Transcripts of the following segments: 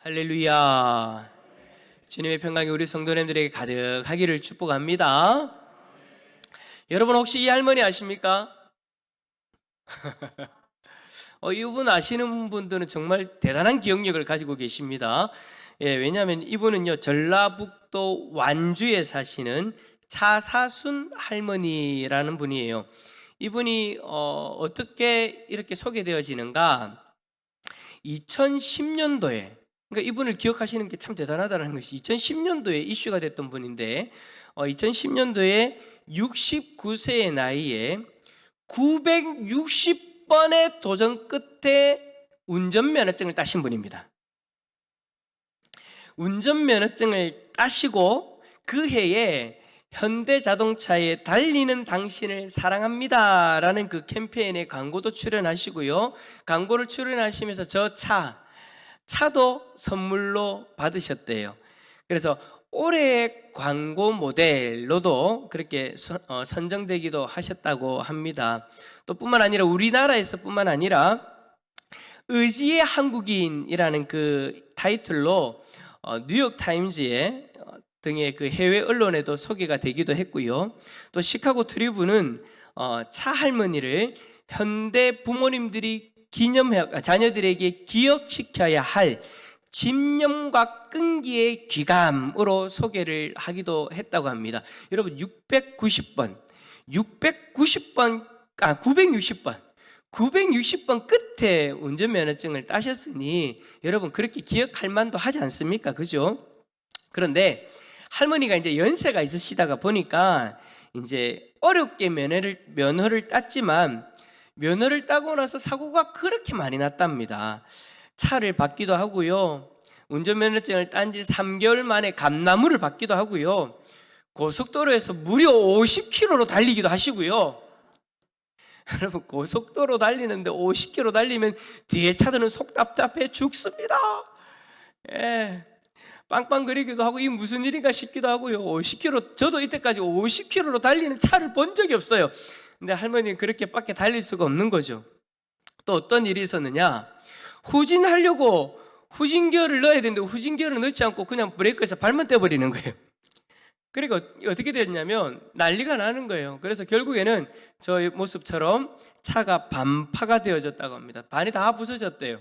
할렐루야. 주님의 평강이 우리 성도님들에게 가득하기를 축복합니다. 여러분 혹시 이 할머니 아십니까? 이분 아시는 분들은 정말 대단한 기억력을 가지고 계십니다. 왜냐하면 이분은요, 전라북도 완주에 사시는 차사순 할머니라는 분이에요. 이분이 어떻게 이렇게 소개되어지는가? 2010년도에, 그러니까 이분을 기억하시는 게 참 대단하다는 것이 2010년도에 이슈가 됐던 분인데, 2010년도에 69세의 나이에 960번의 도전 끝에 운전면허증을 따신 분입니다. 운전면허증을 따시고 그 해에 현대자동차에 달리는 당신을 사랑합니다 라는 그 캠페인에 광고도 출연하시고요, 광고를 출연하시면서 저 차도 선물로 받으셨대요. 그래서 올해의 광고 모델로도 그렇게 선정되기도 하셨다고 합니다. 또 뿐만 아니라 우리나라에서 뿐만 아니라 의지의 한국인이라는 그 타이틀로 뉴욕타임즈에 등의 그 해외 언론에도 소개가 되기도 했고요. 또 시카고 트리뷴은 차 할머니를 현대 부모님들이 자녀들에게 기억시켜야 할 집념과 끈기의 귀감으로 소개를 하기도 했다고 합니다. 여러분 960번 끝에 운전면허증을 따셨으니 여러분 그렇게 기억할 만도 하지 않습니까? 그죠? 그런데 할머니가 이제 연세가 있으시다가 보니까 이제 어렵게 면허를 땄지만 면허를 따고 나서 사고가 그렇게 많이 났답니다. 차를 받기도 하고요, 운전면허증을 딴 지 3개월 만에 감나무를 받기도 하고요, 고속도로에서 무려 50km로 달리기도 하시고요. 여러분 고속도로 달리는데 50km 달리면 뒤에 차들은 속 답답해 죽습니다. 빵빵거리기도 하고 이게 무슨 일인가 싶기도 하고요. 50km, 저도 이때까지 50km로 달리는 차를 본 적이 없어요. 근데 할머니는 그렇게 밖에 달릴 수가 없는 거죠. 또 어떤 일이 있었느냐, 후진하려고 후진기어를 넣어야 되는데 후진기어를 넣지 않고 그냥 브레이크에서 발만 떼버리는 거예요. 그러니까 어떻게 됐냐면 난리가 나는 거예요. 그래서 결국에는 저의 모습처럼 차가 반파가 되어졌다고 합니다. 반이 다 부서졌대요.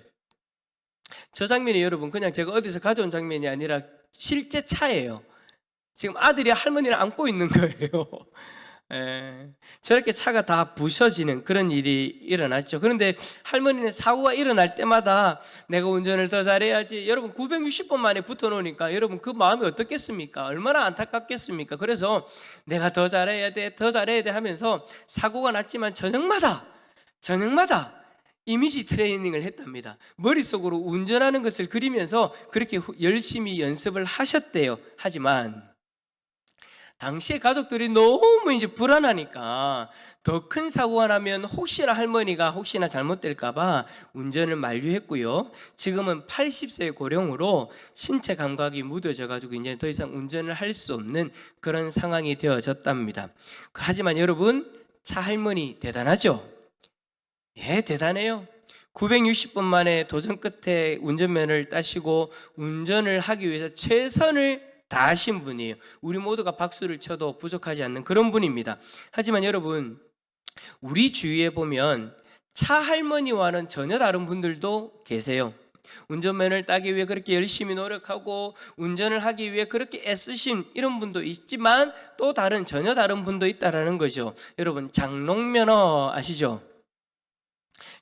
저 장면이 여러분 그냥 제가 어디서 가져온 장면이 아니라 실제 차예요. 지금 아들이 할머니를 안고 있는 거예요. 저렇게 차가 다 부서지는 그런 일이 일어났죠. 그런데 할머니는 사고가 일어날 때마다 내가 운전을 더 잘해야지, 여러분 960번 만에 붙어놓으니까 여러분 그 마음이 어떻겠습니까? 얼마나 안타깝겠습니까? 그래서 내가 더 잘해야 돼 하면서 사고가 났지만 저녁마다 이미지 트레이닝을 했답니다. 머릿속으로 운전하는 것을 그리면서 그렇게 열심히 연습을 하셨대요. 하지만 당시에 가족들이 너무 이제 불안하니까 더 큰 사고가 나면 혹시나 할머니가 잘못될까봐 운전을 만류했고요. 지금은 80세의 고령으로 신체 감각이 무뎌져가지고 이제 더 이상 운전을 할 수 없는 그런 상황이 되어졌답니다. 하지만 여러분, 차 할머니 대단하죠? 예, 대단해요. 960번 만에 도전 끝에 운전면허를 따시고 운전을 하기 위해서 최선을 다하신 분이에요. 우리 모두가 박수를 쳐도 부족하지 않는 그런 분입니다. 하지만 여러분, 우리 주위에 보면 차 할머니와는 전혀 다른 분들도 계세요. 운전면허를 따기 위해 그렇게 열심히 노력하고 운전을 하기 위해 그렇게 애쓰신 이런 분도 있지만 또 전혀 다른 분도 있다라는 거죠. 여러분, 장롱면허 아시죠?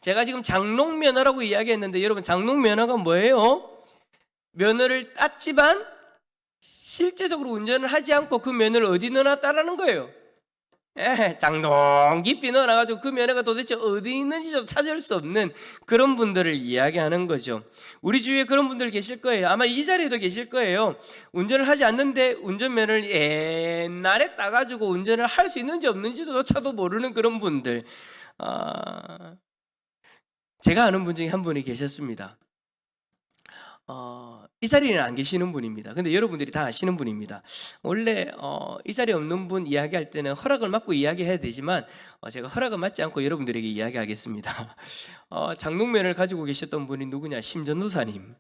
제가 지금 장롱면허라고 이야기했는데 여러분, 장롱면허가 뭐예요? 면허를 땄지만 실제적으로 운전을 하지 않고 그 면허를 어디 넣어놨다라는 거예요. 장롱 깊이 넣어놔가지고 그 면허가 도대체 어디 있는지도 찾을 수 없는 그런 분들을 이야기하는 거죠. 우리 주위에 그런 분들 계실 거예요. 아마 이 자리에도 계실 거예요. 운전을 하지 않는데 운전면허를 옛날에 따가지고 운전을 할 수 있는지 없는지조차도 모르는 그런 분들. 제가 아는 분 중에 한 분이 계셨습니다. 이 자리에는 안 계시는 분입니다. 근데 여러분들이 다 아시는 분입니다. 원래 이 자리에 없는 분 이야기할 때는 허락을 받고 이야기해야 되지만 제가 허락을 받지 않고 여러분들에게 이야기하겠습니다. 장롱면을 가지고 계셨던 분이 누구냐? 심전도사님.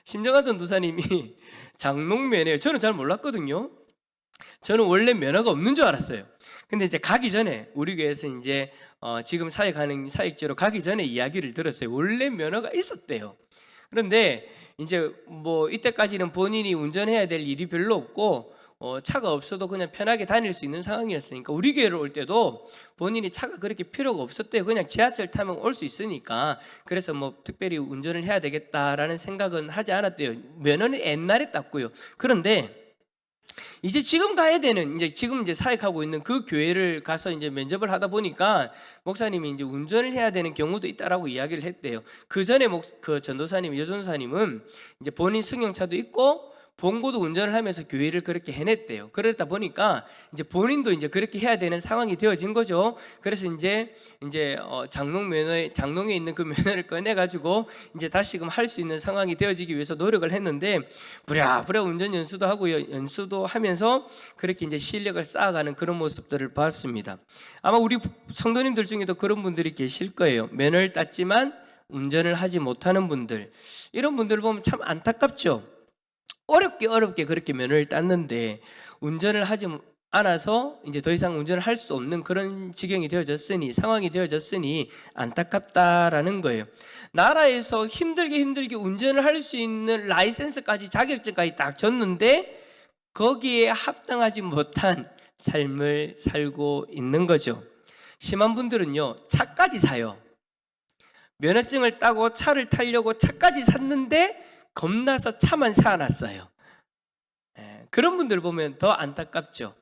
심정한 전도사님이 장롱면허예요. 저는 잘 몰랐거든요. 저는 원래 면허가 없는 줄 알았어요. 근데 이제 가기 전에 우리 교회에서 이제 지금 사역하는 사역지로 가기 전에 이야기를 들었어요. 원래 면허가 있었대요. 그런데 이제 뭐 이때까지는 본인이 운전해야 될 일이 별로 없고 차가 없어도 그냥 편하게 다닐 수 있는 상황이었으니까 우리 교회로 올 때도 본인이 차가 그렇게 필요가 없었대요. 그냥 지하철 타면 올 수 있으니까. 그래서 뭐 특별히 운전을 해야 되겠다라는 생각은 하지 않았대요. 면허는 옛날에 땄고요. 그런데 이제 지금 가야 되는, 지금 이제 사역하고 있는 그 교회를 가서 이제 면접을 하다 보니까 목사님이 이제 운전을 해야 되는 경우도 있다라고 이야기를 했대요. 그 전에 그 전도사님, 여전사님은 이제 본인 승용차도 있고 본고도 운전을 하면서 교회를 그렇게 해냈대요. 그러다 보니까 이제 본인도 이제 그렇게 해야 되는 상황이 되어진 거죠. 그래서 이제 장롱에 있는 그 면허를 꺼내가지고 이제 다시금 할 수 있는 상황이 되어지기 위해서 노력을 했는데 부랴부랴 운전 연수도 하고요, 연수도 하면서 그렇게 이제 실력을 쌓아가는 그런 모습들을 봤습니다. 아마 우리 성도님들 중에도 그런 분들이 계실 거예요. 면허를 땄지만 운전을 하지 못하는 분들, 이런 분들을 보면 참 안타깝죠. 어렵게 그렇게 면허를 땄는데 운전을 하지 않아서 이제 더 이상 운전을 할 수 없는 그런 지경이 되어졌으니, 상황이 되어졌으니 안타깝다라는 거예요. 나라에서 힘들게 운전을 할 수 있는 라이센스까지, 자격증까지 딱 줬는데 거기에 합당하지 못한 삶을 살고 있는 거죠. 심한 분들은요, 차까지 사요. 면허증을 따고 차를 타려고 차까지 샀는데 겁나서 차만 사놨어요. 그런 분들 보면 더 안타깝죠.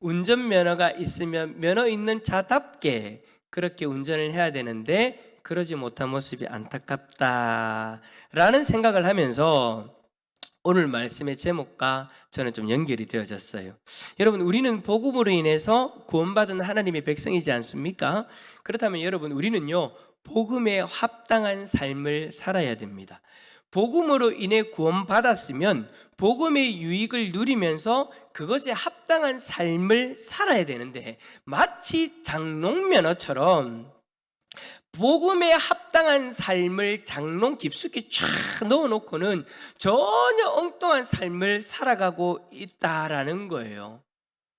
운전면허가 있으면 면허 있는 자답게 그렇게 운전을 해야 되는데 그러지 못한 모습이 안타깝다라는 생각을 하면서 오늘 말씀의 제목과 저는 좀 연결이 되어졌어요. 여러분, 우리는 복음으로 인해서 구원받은 하나님의 백성이지 않습니까? 그렇다면 여러분, 우리는요, 복음에 합당한 삶을 살아야 됩니다. 복음으로 인해 구원받았으면 복음의 유익을 누리면서 그것에 합당한 삶을 살아야 되는데, 마치 장롱면허처럼 복음에 합당한 삶을 장롱 깊숙이 쫙 넣어놓고는 전혀 엉뚱한 삶을 살아가고 있다라는 거예요.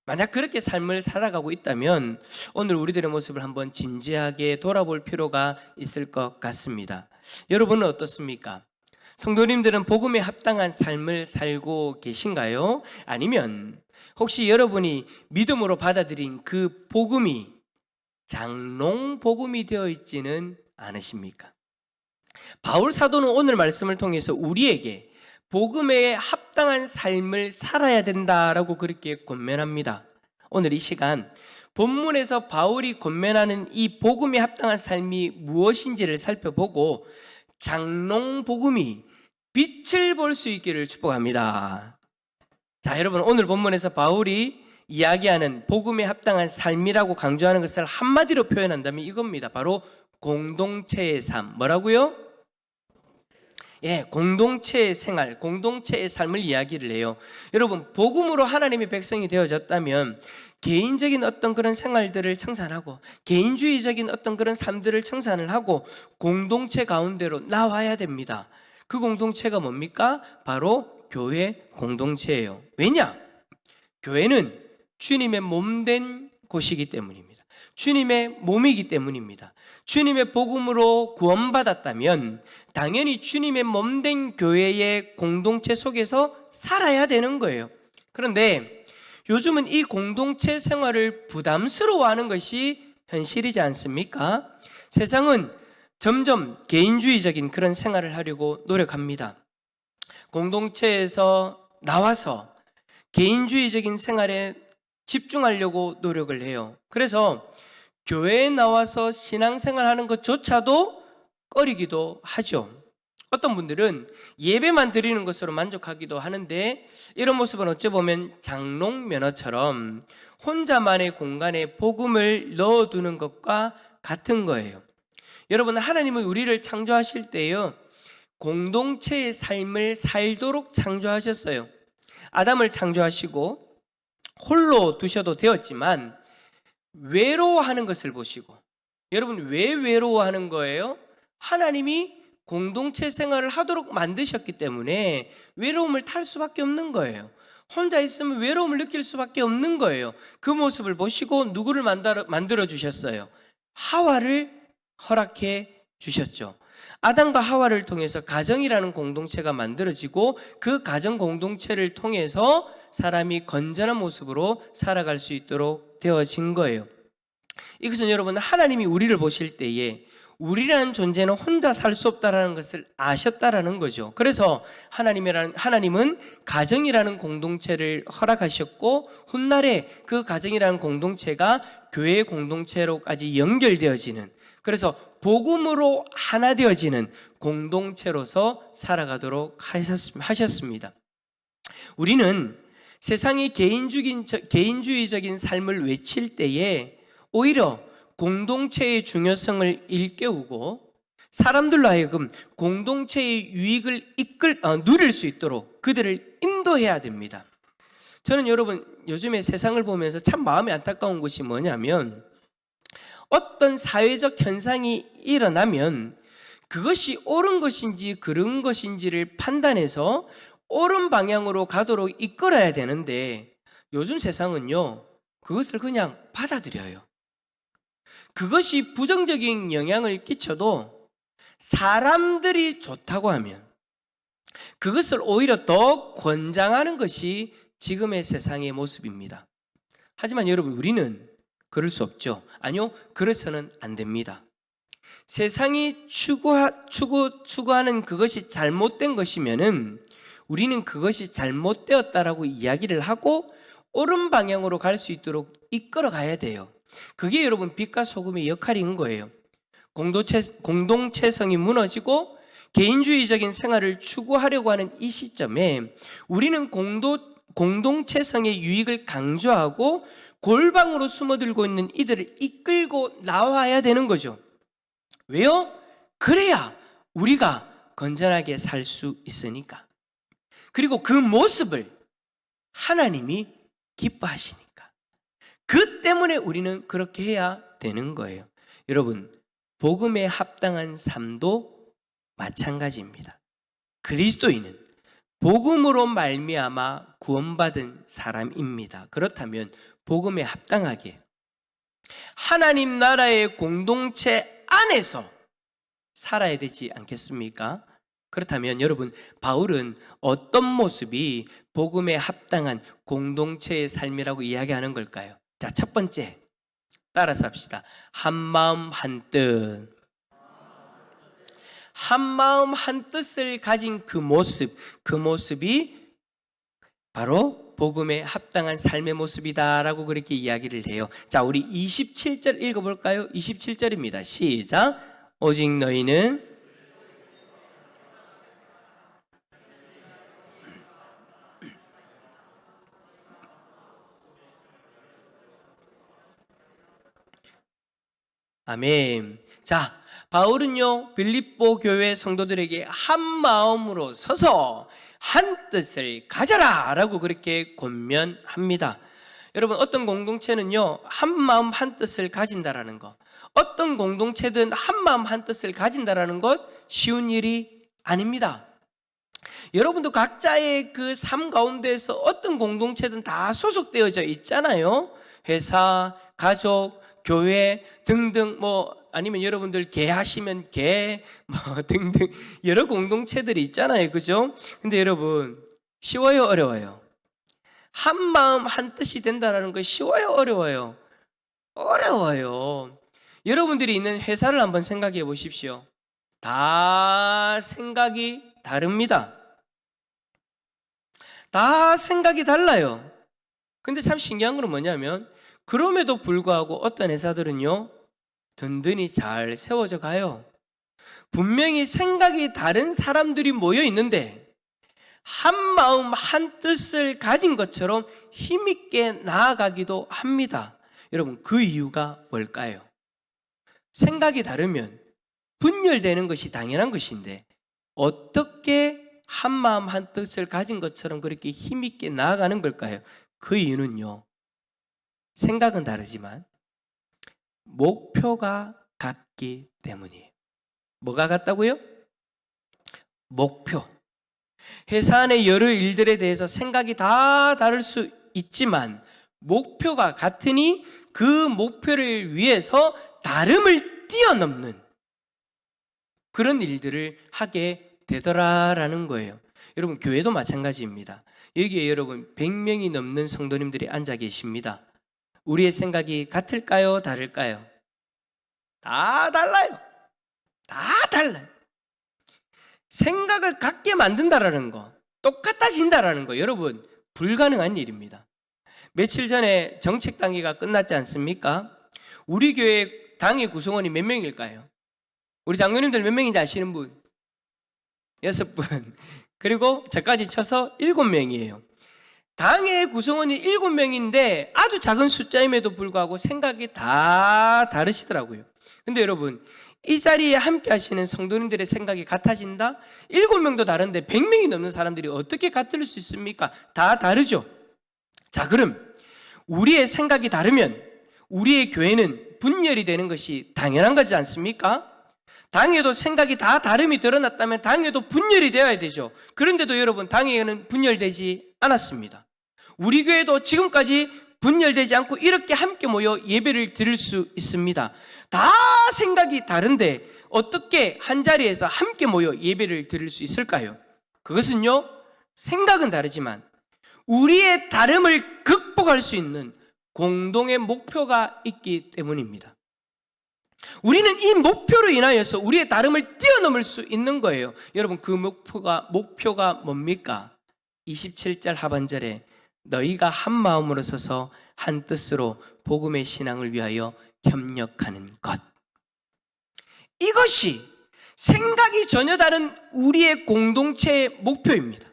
만약 그렇게 삶을 살아가고 있다면 오늘 우리들의 모습을 한번 진지하게 돌아볼 필요가 있을 것 같습니다. 여러분은 어떻습니까? 성도님들은 복음에 합당한 삶을 살고 계신가요? 아니면 혹시 여러분이 믿음으로 받아들인 그 복음이 장롱 복음이 되어 있지는 않으십니까? 바울 사도는 오늘 말씀을 통해서 우리에게 복음에 합당한 삶을 살아야 된다라고 그렇게 권면합니다. 오늘 이 시간 본문에서 바울이 권면하는 이 복음에 합당한 삶이 무엇인지를 살펴보고 장롱 복음이 빛을 볼 수 있기를 축복합니다. 자, 여러분, 오늘 본문에서 바울이 이야기하는 복음에 합당한 삶이라고 강조하는 것을 한마디로 표현한다면 이겁니다. 바로 공동체의 삶. 뭐라고요? 공동체의 생활, 공동체의 삶을 이야기를 해요. 여러분, 복음으로 하나님의 백성이 되어졌다면 개인적인 어떤 그런 생활들을 청산하고 개인주의적인 어떤 그런 삶들을 청산을 하고 공동체 가운데로 나와야 됩니다. 그 공동체가 뭡니까? 바로 교회 공동체예요. 왜냐? 교회는 주님의 몸된 곳이기 때문입니다. 주님의 몸이기 때문입니다. 주님의 복음으로 구원받았다면 당연히 주님의 몸된 교회의 공동체 속에서 살아야 되는 거예요. 그런데 요즘은 이 공동체 생활을 부담스러워하는 것이 현실이지 않습니까? 세상은 점점 개인주의적인 그런 생활을 하려고 노력합니다. 공동체에서 나와서 개인주의적인 생활에 집중하려고 노력을 해요. 그래서 교회에 나와서 신앙생활하는 것조차도 꺼리기도 하죠. 어떤 분들은 예배만 드리는 것으로 만족하기도 하는데 이런 모습은 어찌 보면 장롱면허처럼 혼자만의 공간에 복음을 넣어두는 것과 같은 거예요. 여러분, 하나님은 우리를 창조하실 때요, 공동체의 삶을 살도록 창조하셨어요. 아담을 창조하시고 홀로 두셔도 되었지만 외로워하는 것을 보시고, 여러분, 왜 외로워하는 거예요? 하나님이 공동체 생활을 하도록 만드셨기 때문에 외로움을 탈 수밖에 없는 거예요. 혼자 있으면 외로움을 느낄 수밖에 없는 거예요. 그 모습을 보시고 누구를 만들어 주셨어요? 하와를 허락해 주셨죠. 아담과 하와를 통해서 가정이라는 공동체가 만들어지고 그 가정 공동체를 통해서 사람이 건전한 모습으로 살아갈 수 있도록 되어진 거예요. 이것은 여러분, 하나님이 우리를 보실 때에 우리라는 존재는 혼자 살 수 없다는 것을 아셨다라는 거죠. 그래서 하나님은 가정이라는 공동체를 허락하셨고, 훗날에 그 가정이라는 공동체가 교회 공동체로까지 연결되어지는, 그래서 복음으로 하나 되어지는 공동체로서 살아가도록 하셨습니다. 우리는 세상이 개인주의적인 삶을 외칠 때에 오히려 공동체의 중요성을 일깨우고 사람들로 하여금 공동체의 유익을 누릴 수 있도록 그들을 인도해야 됩니다. 저는 여러분, 요즘에 세상을 보면서 참 마음이 안타까운 것이 뭐냐면, 어떤 사회적 현상이 일어나면 그것이 옳은 것인지 그른 것인지를 판단해서 옳은 방향으로 가도록 이끌어야 되는데, 요즘 세상은요, 그것을 그냥 받아들여요. 그것이 부정적인 영향을 끼쳐도 사람들이 좋다고 하면 그것을 오히려 더 권장하는 것이 지금의 세상의 모습입니다. 하지만 여러분, 우리는 그럴 수 없죠. 아니요, 그래서는 안 됩니다. 세상이 추구하는 그것이 잘못된 것이면은 우리는 그것이 잘못되었다라고 이야기를 하고 옳은 방향으로 갈 수 있도록 이끌어 가야 돼요. 그게 여러분, 빛과 소금의 역할인 거예요. 공동체성이 무너지고 개인주의적인 생활을 추구하려고 하는 이 시점에 우리는 공동체성의 유익을 강조하고 골방으로 숨어들고 있는 이들을 이끌고 나와야 되는 거죠. 왜요? 그래야 우리가 건전하게 살 수 있으니까. 그리고 그 모습을 하나님이 기뻐하시니까. 그 때문에 우리는 그렇게 해야 되는 거예요. 여러분, 복음에 합당한 삶도 마찬가지입니다. 그리스도인은 복음으로 말미암아 구원받은 사람입니다. 그렇다면 복음에 합당하게 하나님 나라의 공동체 안에서 살아야 되지 않겠습니까? 그렇다면 여러분, 바울은 어떤 모습이 복음에 합당한 공동체의 삶이라고 이야기하는 걸까요? 자, 첫 번째, 따라서 합시다. 한마음 한뜻. 한마음 한뜻을 가진 그 모습이 바로 복음에 합당한 삶의 모습이다라고 그렇게 이야기를 해요. 자, 우리 27절 읽어볼까요? 27절입니다. 시작. 오직 너희는 아멘. 자, 바울은요, 빌립보 교회 성도들에게 한 마음으로 서서 한 뜻을 가져라 라고 그렇게 권면합니다. 여러분, 어떤 공동체는요, 한 마음 한 뜻을 가진다라는 것, 어떤 공동체든 한 마음 한 뜻을 가진다라는 것 쉬운 일이 아닙니다. 여러분도 각자의 그 삶 가운데에서 어떤 공동체든 다 소속되어져 있잖아요. 회사, 가족, 교회 등등, 아니면 여러분들 개하시면 개 등등 여러 공동체들이 있잖아요. 그죠? 근데 여러분, 쉬워요, 어려워요? 한 마음 한 뜻이 된다는 거 쉬워요, 어려워요? 어려워요. 여러분들이 있는 회사를 한번 생각해 보십시오. 다 생각이 다릅니다. 다 생각이 달라요. 근데 참 신기한 건 뭐냐면, 그럼에도 불구하고 어떤 회사들은요, 든든히 잘 세워져 가요. 분명히 생각이 다른 사람들이 모여 있는데 한 마음 한 뜻을 가진 것처럼 힘있게 나아가기도 합니다. 여러분, 그 이유가 뭘까요? 생각이 다르면 분열되는 것이 당연한 것인데 어떻게 한 마음 한 뜻을 가진 것처럼 그렇게 힘있게 나아가는 걸까요? 그 이유는요, 생각은 다르지만 목표가 같기 때문이에요. 뭐가 같다고요? 목표. 회사 안의 여러 일들에 대해서 생각이 다 다를 수 있지만 목표가 같으니 그 목표를 위해서 다름을 뛰어넘는 그런 일들을 하게 되더라라는 거예요. 여러분, 교회도 마찬가지입니다. 여기에 여러분 100명이 넘는 성도님들이 앉아 계십니다. 우리의 생각이 같을까요? 다를까요? 다 달라요. 다 달라요. 생각을 같게 만든다라는 거, 똑같아진다라는 거, 여러분 불가능한 일입니다. 며칠 전에 정책 단계가 끝났지 않습니까? 우리 교회 당의 구성원이 몇 명일까요? 우리 장로님들 몇 명인지 아시는 분? 6분. 그리고 저까지 쳐서 7명이에요. 당의 구성원이 7명인데 아주 작은 숫자임에도 불구하고 생각이 다 다르시더라고요. 근데 여러분, 이 자리에 함께 하시는 성도님들의 생각이 같아진다? 7명도 다른데 100명이 넘는 사람들이 어떻게 같을 수 있습니까? 다 다르죠. 자, 그럼 우리의 생각이 다르면 우리의 교회는 분열이 되는 것이 당연한 거지 않습니까? 당에도 생각이 다 다름이 드러났다면 당에도 분열이 되어야 되죠. 그런데도 여러분, 당에는 분열되지 않았습니다. 우리 교회도 지금까지 분열되지 않고 이렇게 함께 모여 예배를 드릴 수 있습니다. 다 생각이 다른데 어떻게 한자리에서 함께 모여 예배를 드릴 수 있을까요? 그것은요, 생각은 다르지만 우리의 다름을 극복할 수 있는 공동의 목표가 있기 때문입니다. 우리는 이 목표로 인하여서 우리의 다름을 뛰어넘을 수 있는 거예요. 여러분, 그 목표가 뭡니까? 27절 하반절에 너희가 한 마음으로 서서 한 뜻으로 복음의 신앙을 위하여 협력하는 것. 이것이 생각이 전혀 다른 우리의 공동체의 목표입니다.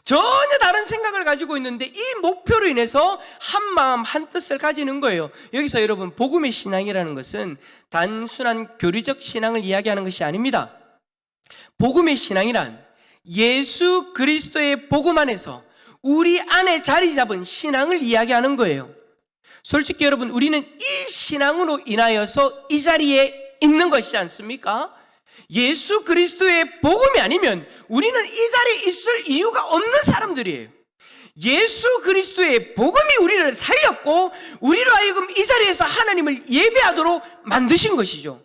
전혀 다른 생각을 가지고 있는데 이 목표로 인해서 한 마음 한 뜻을 가지는 거예요. 여기서 여러분, 복음의 신앙이라는 것은 단순한 교리적 신앙을 이야기하는 것이 아닙니다. 복음의 신앙이란 예수 그리스도의 복음 안에서 우리 안에 자리 잡은 신앙을 이야기하는 거예요. 솔직히 여러분, 우리는 이 신앙으로 인하여서 이 자리에 있는 것이지 않습니까? 예수 그리스도의 복음이 아니면 우리는 이 자리에 있을 이유가 없는 사람들이에요. 예수 그리스도의 복음이 우리를 살렸고 우리로 하여금 이 자리에서 하나님을 예배하도록 만드신 것이죠.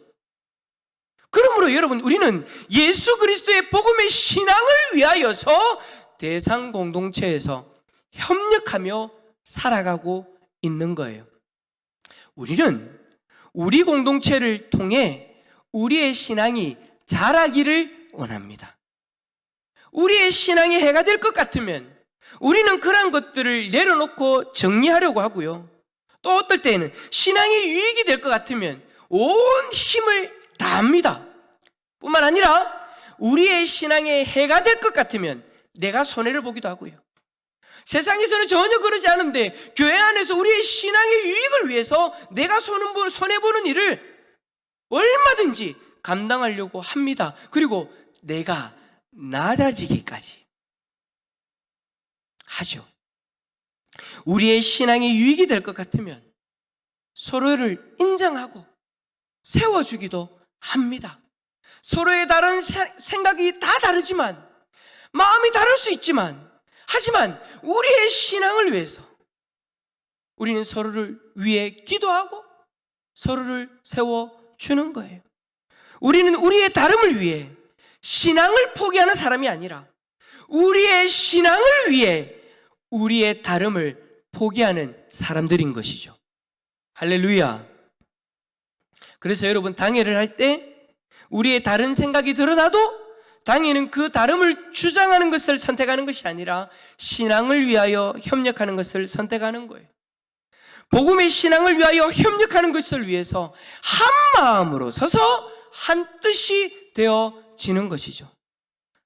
그러므로 여러분, 우리는 예수 그리스도의 복음의 신앙을 위하여서 대상 공동체에서 협력하며 살아가고 있는 거예요. 우리는 우리 공동체를 통해 우리의 신앙이 자라기를 원합니다. 우리의 신앙이 해가 될 것 같으면 우리는 그런 것들을 내려놓고 정리하려고 하고요. 또 어떨 때는 신앙이 유익이 될 것 같으면 온 힘을 다합니다. 뿐만 아니라 우리의 신앙에 해가 될 것 같으면 내가 손해를 보기도 하고요. 세상에서는 전혀 그러지 않은데 교회 안에서 우리의 신앙의 유익을 위해서 내가 손해보는 일을 얼마든지 감당하려고 합니다. 그리고 내가 낮아지기까지 하죠. 우리의 신앙이 유익이 될 것 같으면 서로를 인정하고 세워주기도 합니다. 서로의 다른 생각이 다 다르지만, 마음이 다를 수 있지만, 하지만 우리의 신앙을 위해서 우리는 서로를 위해 기도하고 서로를 세워주는 거예요. 우리는 우리의 다름을 위해 신앙을 포기하는 사람이 아니라 우리의 신앙을 위해 우리의 다름을 포기하는 사람들인 것이죠. 할렐루야. 그래서 여러분, 당회를 할 때 우리의 다른 생각이 드러나도 당회는 그 다름을 주장하는 것을 선택하는 것이 아니라 신앙을 위하여 협력하는 것을 선택하는 거예요. 복음의 신앙을 위하여 협력하는 것을 위해서 한 마음으로 서서 한 뜻이 되어지는 것이죠.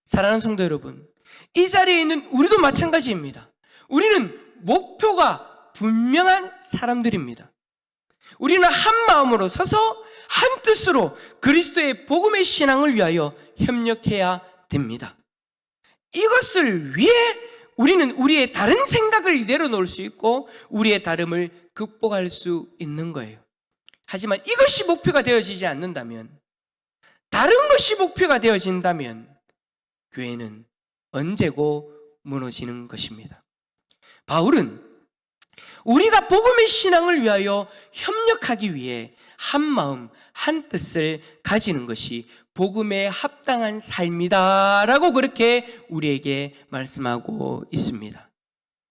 사랑하는 성도 여러분, 이 자리에 있는 우리도 마찬가지입니다. 우리는 목표가 분명한 사람들입니다. 우리는 한 마음으로 서서 한 뜻으로 그리스도의 복음의 신앙을 위하여 협력해야 됩니다. 이것을 위해 우리는 우리의 다른 생각을 내려놓을 수 있고 우리의 다름을 극복할 수 있는 거예요. 하지만 이것이 목표가 되어지지 않는다면, 다른 것이 목표가 되어진다면 교회는 언제고 무너지는 것입니다. 바울은 우리가 복음의 신앙을 위하여 협력하기 위해 한 마음, 한 뜻을 가지는 것이 복음에 합당한 삶이다라고 그렇게 우리에게 말씀하고 있습니다.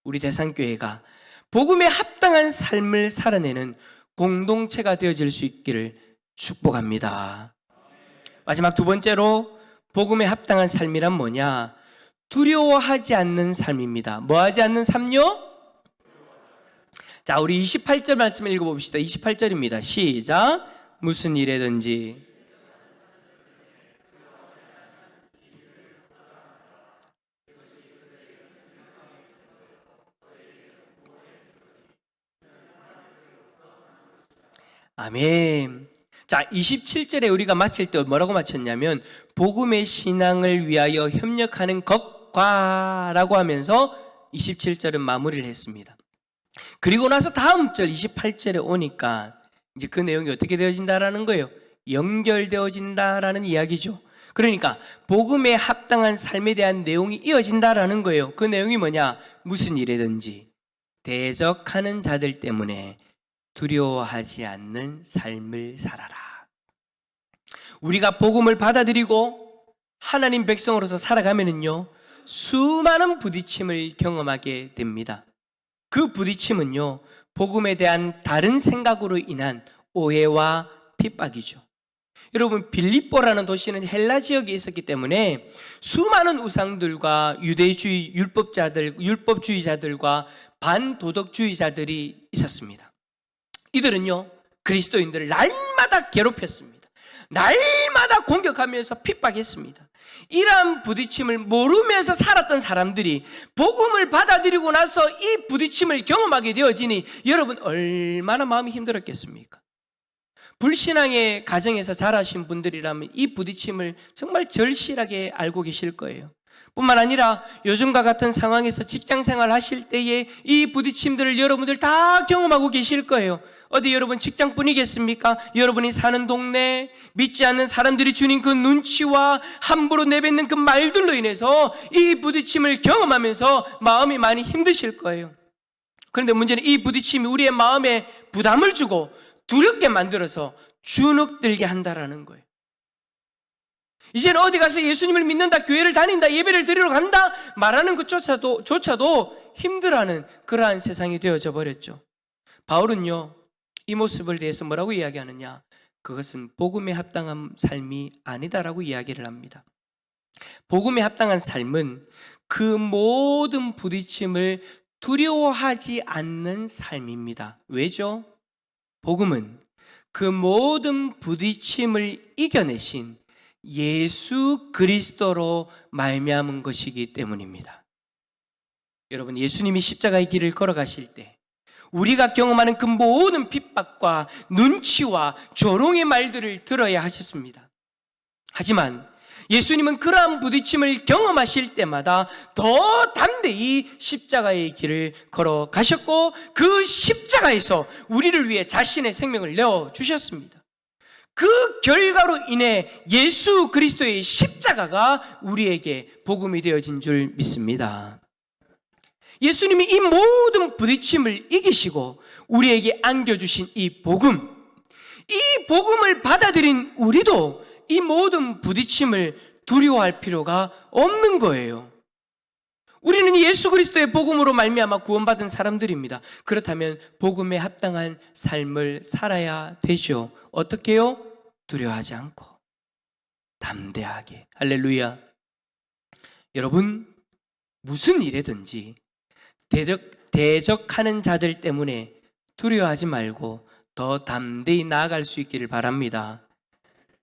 우리 대상교회가 복음에 합당한 삶을 살아내는 공동체가 되어질 수 있기를 축복합니다. 마지막 두 번째로 복음에 합당한 삶이란 뭐냐? 두려워하지 않는 삶입니다. 뭐하지 않는 삶요? 자, 우리 28절 말씀을 읽어봅시다. 28절입니다. 시작. 무슨 일에든지 아멘. 자, 27절에 우리가 마칠 때 뭐라고 마쳤냐면 복음의 신앙을 위하여 협력하는 것과 라고 하면서 27절은 마무리를 했습니다. 그리고 나서 다음 절 28절에 오니까 이제 그 내용이 어떻게 되어진다라는 거예요. 연결되어진다라는 이야기죠. 그러니까 복음에 합당한 삶에 대한 내용이 이어진다라는 거예요. 그 내용이 뭐냐? 무슨 일이든지 대적하는 자들 때문에 두려워하지 않는 삶을 살아라. 우리가 복음을 받아들이고 하나님 백성으로서 살아가면은요, 수많은 부딪힘을 경험하게 됩니다. 그 부딪힘은요, 복음에 대한 다른 생각으로 인한 오해와 핍박이죠. 여러분, 빌립보라는 도시는 헬라 지역에 있었기 때문에 수많은 우상들과 유대주의 율법주의자들과 반도덕주의자들이 있었습니다. 이들은요, 그리스도인들을 날마다 괴롭혔습니다. 날마다 공격하면서 핍박했습니다. 이러한 부딪힘을 모르면서 살았던 사람들이 복음을 받아들이고 나서 이 부딪힘을 경험하게 되어지니 여러분 얼마나 마음이 힘들었겠습니까? 불신앙의 가정에서 자라신 분들이라면 이 부딪힘을 정말 절실하게 알고 계실 거예요. 뿐만 아니라 요즘과 같은 상황에서 직장생활 하실 때에 이 부딪힘들을 여러분들 다 경험하고 계실 거예요. 어디 여러분 직장뿐이겠습니까? 여러분이 사는 동네, 믿지 않는 사람들이 주는 그 눈치와 함부로 내뱉는 그 말들로 인해서 이 부딪힘을 경험하면서 마음이 많이 힘드실 거예요. 그런데 문제는 이 부딪힘이 우리의 마음에 부담을 주고 두렵게 만들어서 주눅들게 한다라는 거예요. 이제는 어디 가서 예수님을 믿는다, 교회를 다닌다, 예배를 드리러 간다 말하는 것조차도 힘들어하는 그러한 세상이 되어져 버렸죠. 바울은요, 이 모습을 대해서 뭐라고 이야기하느냐? 그것은 복음에 합당한 삶이 아니다라고 이야기를 합니다. 복음에 합당한 삶은 그 모든 부딪힘을 두려워하지 않는 삶입니다. 왜죠? 복음은 그 모든 부딪힘을 이겨내신 예수 그리스도로 말미암은 것이기 때문입니다. 여러분, 예수님이 십자가의 길을 걸어가실 때 우리가 경험하는 그 모든 핍박과 눈치와 조롱의 말들을 들어야 하셨습니다. 하지만 예수님은 그러한 부딪힘을 경험하실 때마다 더 담대히 십자가의 길을 걸어가셨고 그 십자가에서 우리를 위해 자신의 생명을 내어주셨습니다. 그 결과로 인해 예수 그리스도의 십자가가 우리에게 복음이 되어진 줄 믿습니다. 예수님이 이 모든 부딪힘을 이기시고 우리에게 안겨주신 이 복음을 받아들인 우리도 이 모든 부딪힘을 두려워할 필요가 없는 거예요. 우리는 예수 그리스도의 복음으로 말미암아 구원받은 사람들입니다. 그렇다면 복음에 합당한 삶을 살아야 되죠. 어떻게요? 두려워하지 않고 담대하게. 할렐루야. 여러분, 무슨 일이든지 대적하는 자들 때문에 두려워하지 말고 더 담대히 나아갈 수 있기를 바랍니다.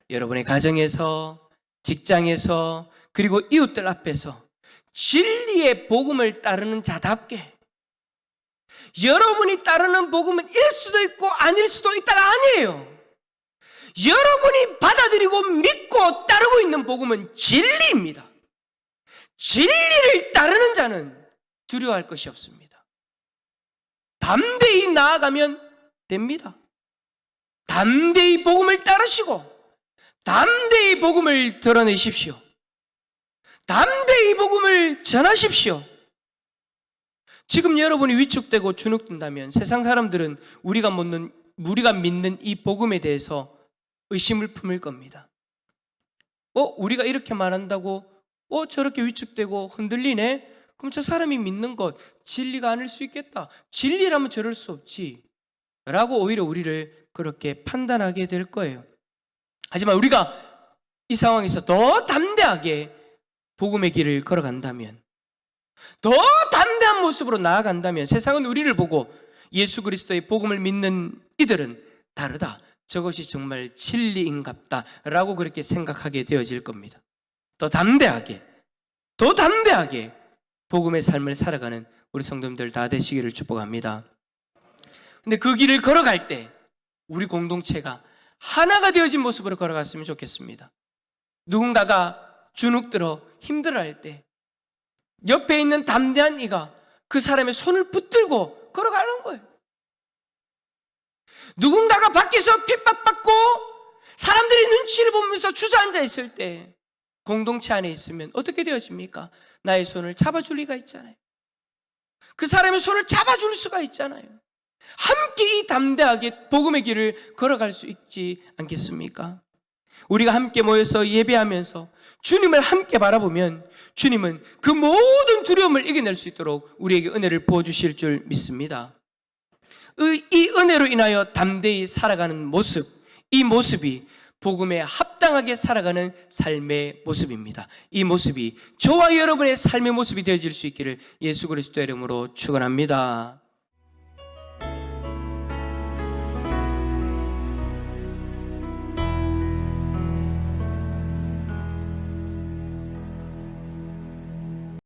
여러분의 가정에서, 직장에서, 그리고 이웃들 앞에서 진리의 복음을 따르는 자답게, 여러분이 따르는 복음은 일 수도 있고 아닐 수도 있다가 아니에요. 여러분이 받아들이고 믿고 따르고 있는 복음은 진리입니다. 진리를 따르는 자는 두려워할 것이 없습니다. 담대히 나아가면 됩니다. 담대히 복음을 따르시고 담대히 복음을 드러내십시오. 담대히 복음을 전하십시오. 지금 여러분이 위축되고 주눅든다면 세상 사람들은 우리가 믿는 이 복음에 대해서 의심을 품을 겁니다. 우리가 이렇게 말한다고 저렇게 위축되고 흔들리네? 그럼 저 사람이 믿는 것 진리가 아닐 수 있겠다. 진리라면 저럴 수 없지. 라고 오히려 우리를 그렇게 판단하게 될 거예요. 하지만 우리가 이 상황에서 더 담대하게 복음의 길을 걸어간다면, 더 담대한 모습으로 나아간다면 세상은 우리를 보고 예수 그리스도의 복음을 믿는 이들은 다르다. 저것이 정말 진리인갑다. 라고 그렇게 생각하게 되어질 겁니다. 더 담대하게 복음의 삶을 살아가는 우리 성도님들 다 되시기를 축복합니다. 근데 그 길을 걸어갈 때 우리 공동체가 하나가 되어진 모습으로 걸어갔으면 좋겠습니다. 누군가가 주눅들어 힘들어할 때 옆에 있는 담대한 이가 그 사람의 손을 붙들고 걸어가는 거예요. 누군가가 밖에서 핍박받고 사람들이 눈치를 보면서 주저앉아 있을 때 공동체 안에 있으면 어떻게 되어집니까? 나의 손을 잡아줄 리가 있잖아요. 그 사람의 손을 잡아줄 수가 있잖아요. 함께 이 담대하게 복음의 길을 걸어갈 수 있지 않겠습니까? 우리가 함께 모여서 예배하면서 주님을 함께 바라보면 주님은 그 모든 두려움을 이겨낼 수 있도록 우리에게 은혜를 부어주실 줄 믿습니다. 이 은혜로 인하여 담대히 살아가는 모습, 이 모습이 복음에 합당하게 살아가는 삶의 모습입니다. 이 모습이 저와 여러분의 삶의 모습이 되어질 수 있기를 예수 그리스도의 이름으로 축원합니다.